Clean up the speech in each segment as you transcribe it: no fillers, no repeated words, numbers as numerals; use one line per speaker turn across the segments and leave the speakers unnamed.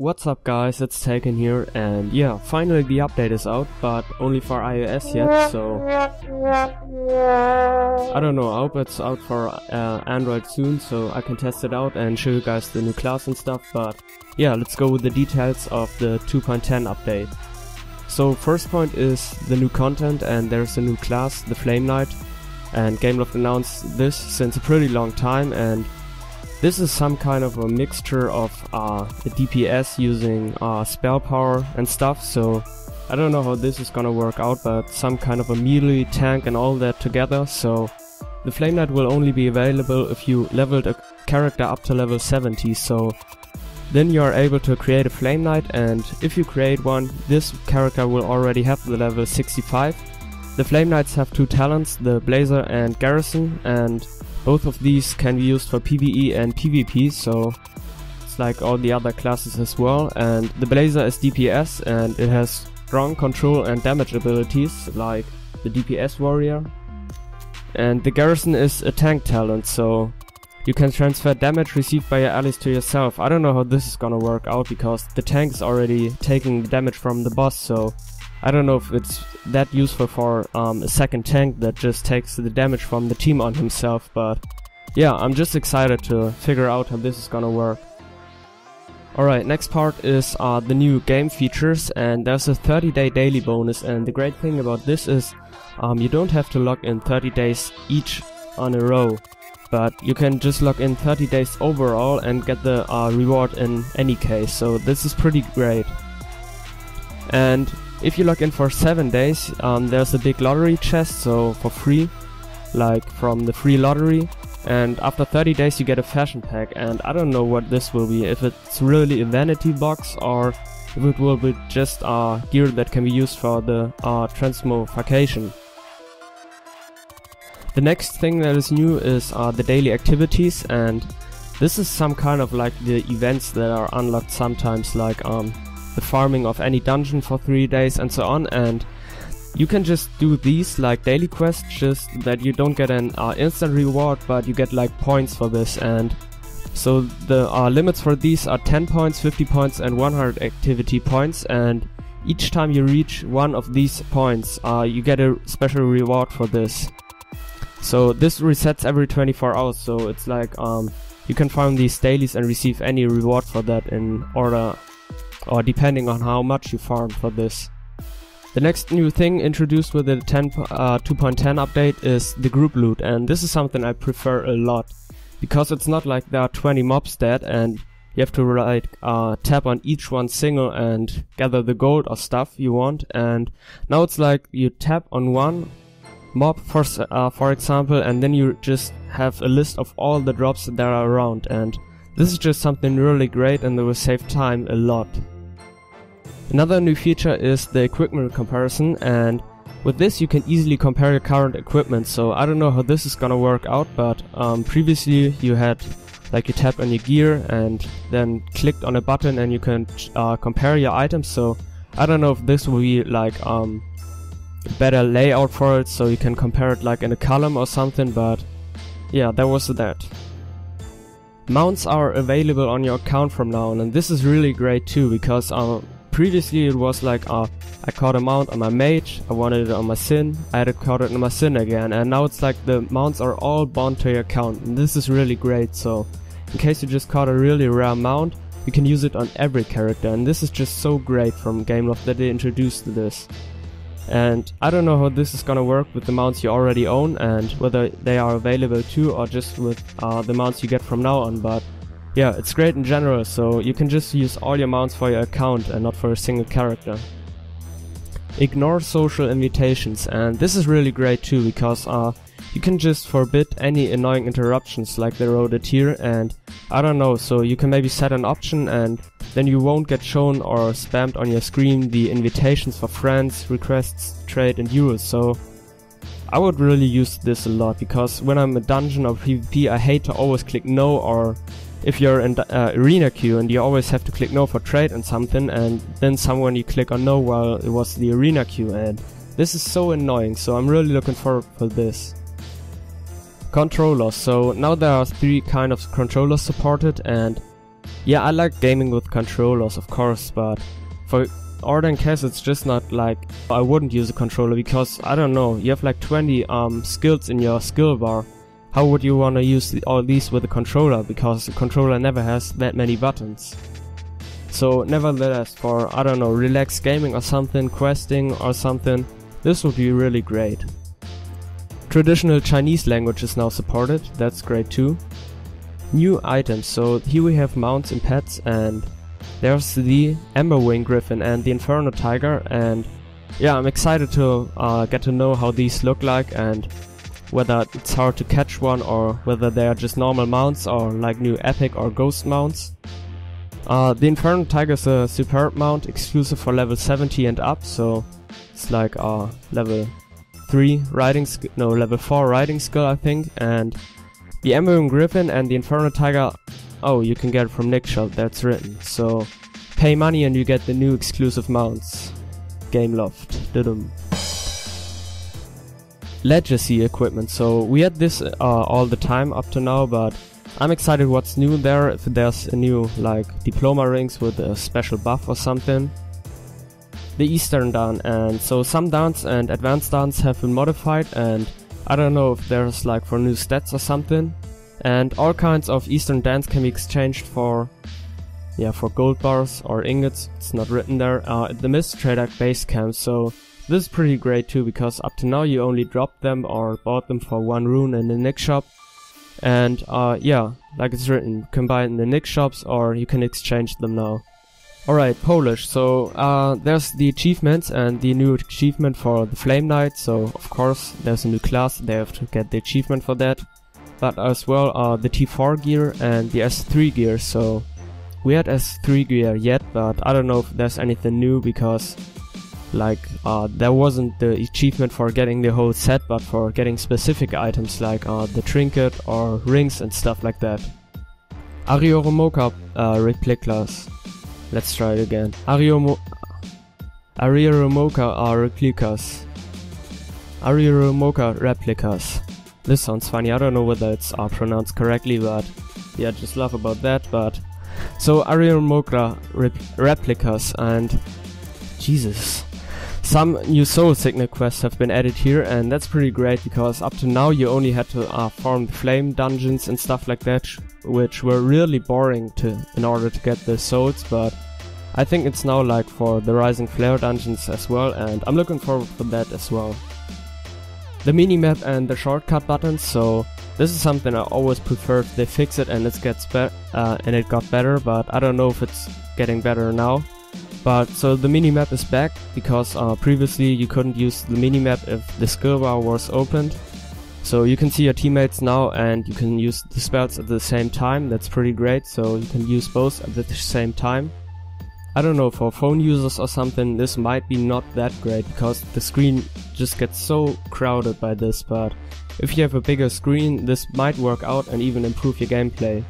What's up guys, it's Taken here, and yeah, finally the update is out, but only for iOS yet, so I don't know, I hope it's out for Android soon, so I can test it out and show you guys the new class and stuff. But yeah, let's go with the details of the 2.10 update. So first point is the new content, and there's a new class, the Flame Knight, and Gameloft announced this since a pretty long time, and this is some kind of a mixture of the DPS using spell power and stuff, so I don't know how this is gonna work out, but some kind of a melee tank and all that together. So the Flame Knight will only be available if you leveled a character up to level 70, so then you are able to create a Flame Knight, and if you create one, this character will already have the level 65. The Flame Knights have two talents, the Blazer and Garrison, and both of these can be used for PvE and PvP, so it's like all the other classes as well. And the Blazer is DPS, and it has strong control and damage abilities like the DPS warrior. And the Garrison is a tank talent, so you can transfer damage received by your allies to yourself. I don't know how this is gonna work out because the tank is already taking the damage from the boss, so I don't know if it's that useful for a second tank that just takes the damage from the team on himself, but yeah, I'm just excited to figure out how this is gonna work. Alright, next part is the new game features, and there's a 30-day daily bonus, and the great thing about this is you don't have to log in 30 days each on a row, but you can just log in 30 days overall and get the reward in any case, so this is pretty great. And if you log in for 7 days, there's a big lottery chest, so for free, like from the free lottery, and after 30 days you get a fashion pack, and I don't know what this will be, if it's really a vanity box or if it will be just gear that can be used for the transmogrification. The next thing that is new is the daily activities, and this is some kind of like the events that are unlocked sometimes, like the farming of any dungeon for 3 days and so on, and you can just do these like daily quests, just that you don't get an instant reward, but you get like points for this. And so the limits for these are 10 points, 50 points and 100 activity points, and each time you reach one of these points you get a special reward for this. So this resets every 24 hours, so it's like you can farm these dailies and receive any reward for that in order or depending on how much you farm for this. The next new thing introduced with the 2.10 update is the group loot, and this is something I prefer a lot, because it's not like there are 20 mobs dead and you have to like tap on each one single and gather the gold or stuff you want, and now it's like you tap on one mob for example, and then you just have a list of all the drops that are around, and this is just something really great and it will save time a lot. Another new feature is the equipment comparison, and with this you can easily compare your current equipment. So I don't know how this is gonna work out, but previously you had like you tap on your gear and then clicked on a button and you can compare your items. So I don't know if this will be like a better layout for it, so you can compare it like in a column or something, but yeah, there was that. Mounts are available on your account from now on, and this is really great too, because previously it was like I caught a mount on my mage, I wanted it on my Sin, I had to caught it on my Sin again, and now it's like the mounts are all bound to your account, and this is really great. So in case you just caught a really rare mount, you can use it on every character, and this is just so great from Gameloft that they introduced this. And I don't know how this is gonna work with the mounts you already own, and whether they are available too or just with the mounts you get from now on, but yeah, it's great in general, so you can just use all your mounts for your account and not for a single character. Ignore social invitations, and this is really great too, because you can just forbid any annoying interruptions like they wrote it here, and I don't know, so you can maybe set an option and then you won't get shown or spammed on your screen the invitations for friends, requests, trade and duels. So I would really use this a lot, because when I'm in a dungeon or PvP I hate to always click no, or if you're in arena queue and you always have to click no for trade and something, and then someone you click on no while it was the arena queue, and this is so annoying, so I'm really looking forward for this. Controllers, so now there are 3 kind of controllers supported, and Yeah, I like gaming with controllers, of course, but for ordering case it's just not like I wouldn't use a controller because, I don't know, you have like 20 skills in your skill bar. How would you want to use all these with a controller, because the controller never has that many buttons. So nevertheless, for, I don't know, relaxed gaming or something, questing or something, this would be really great. Traditional Chinese language is now supported, that's great too. New items, so here we have mounts and pets, and there's the Emberwing Griffin and the Inferno Tiger, and yeah, I'm excited to get to know how these look like and whether it's hard to catch one or whether they are just normal mounts or like new epic or ghost mounts. The Inferno Tiger is a superb mount exclusive for level 70 and up, so it's like level 3 riding skill, no, level 4 riding skill I think. And the Emberwing Griffin and the Inferno Tiger, oh, you can get it from Nick Shop, that's written. So pay money and you get the new exclusive mounts. Game Loft. Dudum. Legacy equipment, so we had this all the time up to now, but I'm excited what's new there, if there's a new like diploma rings with a special buff or something. The Eastern Dawn, and so some downs and advanced downs have been modified, and I don't know if there's like for new stats or something. And all kinds of Eastern Dance can be exchanged for, yeah, for gold bars or ingots, it's not written there, at the Mist Trader base camp. So this is pretty great too, because up to now you only dropped them or bought them for 1 rune in the Nick shop. And yeah, like it's written, you can buy it in the Nick shops or you can exchange them now. Alright, Polish, so there's the achievements and the new achievement for the Flame Knight, so of course there's a new class, they have to get the achievement for that. But as well the T4 gear and the S3 gear, so we had S3 gear yet, but I don't know if there's anything new because like there wasn't the achievement for getting the whole set, but for getting specific items like the trinket or rings and stuff like that. Arioromoka replicas. Let's try it again. Arioromoka replicas. Arioromoka replicas. This sounds funny, I don't know whether it's pronounced correctly, but yeah, just laugh about that. But so Arioromoka replicas, and Jesus. Some new soul signal quests have been added here, and that's pretty great because up to now you only had to farm the flame dungeons and stuff like that, which were really boring in order to get the souls, but I think it's now like for the Rising Flare dungeons as well, and I'm looking forward for that as well. The minimap and the shortcut buttons, so this is something I always prefer if they fix it and it got better, but I don't know if it's getting better now. But so the minimap is back because previously you couldn't use the minimap if the skill bar was opened. So you can see your teammates now and you can use the spells at the same time, that's pretty great, so you can use both at the same time. I don't know, for phone users or something this might be not that great because the screen just gets so crowded by this, but if you have a bigger screen this might work out and even improve your gameplay.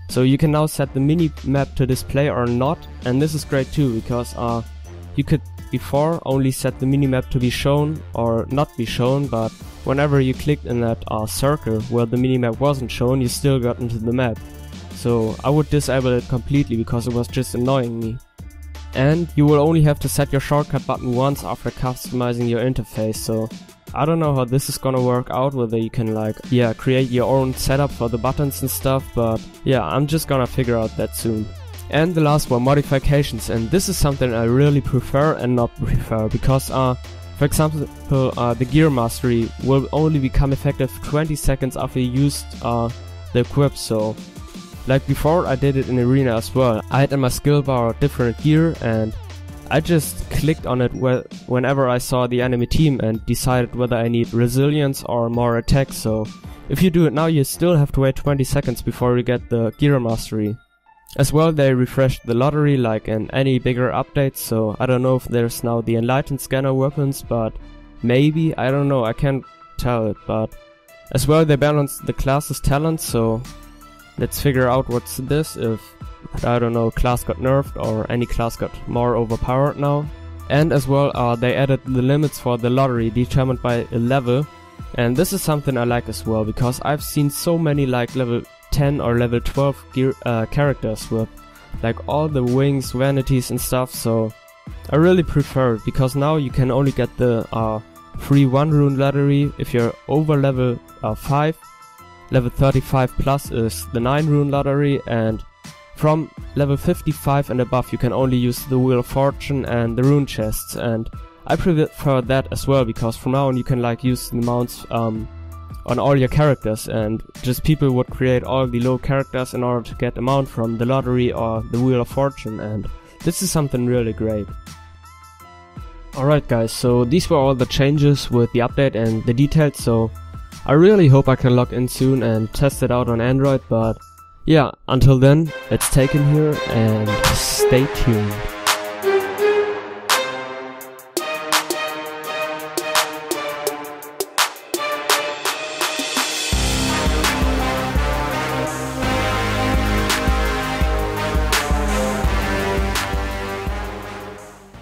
So you can now set the mini-map to display or not, and this is great too because you could before only set the mini-map to be shown or not be shown, but whenever you clicked in that circle where the mini-map wasn't shown you still got into the map. So I would disable it completely because it was just annoying me. And you will only have to set your shortcut button once after customizing your interface, so I don't know how this is gonna work out, whether you can like, yeah, create your own setup for the buttons and stuff, but yeah, I'm just gonna figure out that soon. And the last one, modifications, and this is something I really prefer and not prefer, because for example, the gear mastery will only become effective 20 seconds after you used the equip, so like before I did it in arena as well. I had in my skill bar different gear and I just clicked on it whenever I saw the enemy team and decided whether I need resilience or more attack, so if you do it now you still have to wait 20 seconds before you get the gear mastery. As well they refreshed the lottery like in any bigger updates, so I don't know if there's now the enlightened scanner weapons, but maybe, I don't know, I can't tell it, but as well they balanced the classes talents, so let's figure out what's this, if I don't know, class got nerfed or any class got more overpowered now. And as well they added the limits for the lottery determined by a level, and this is something I like as well because I've seen so many like level 10 or level 12 characters with like all the wings, vanities and stuff, so I really prefer it because now you can only get the free 1 rune lottery if you're over level 5. Level 35 plus is the 9 rune lottery, and from level 55 and above you can only use the Wheel of Fortune and the rune chests, and I prefer that as well because from now on you can like use the mounts on all your characters, and just people would create all the low characters in order to get a mount from the lottery or the Wheel of Fortune, and this is something really great. Alright guys, so these were all the changes with the update and the details, so I really hope I can log in soon and test it out on Android, but yeah, until then, it's Taken here and stay tuned.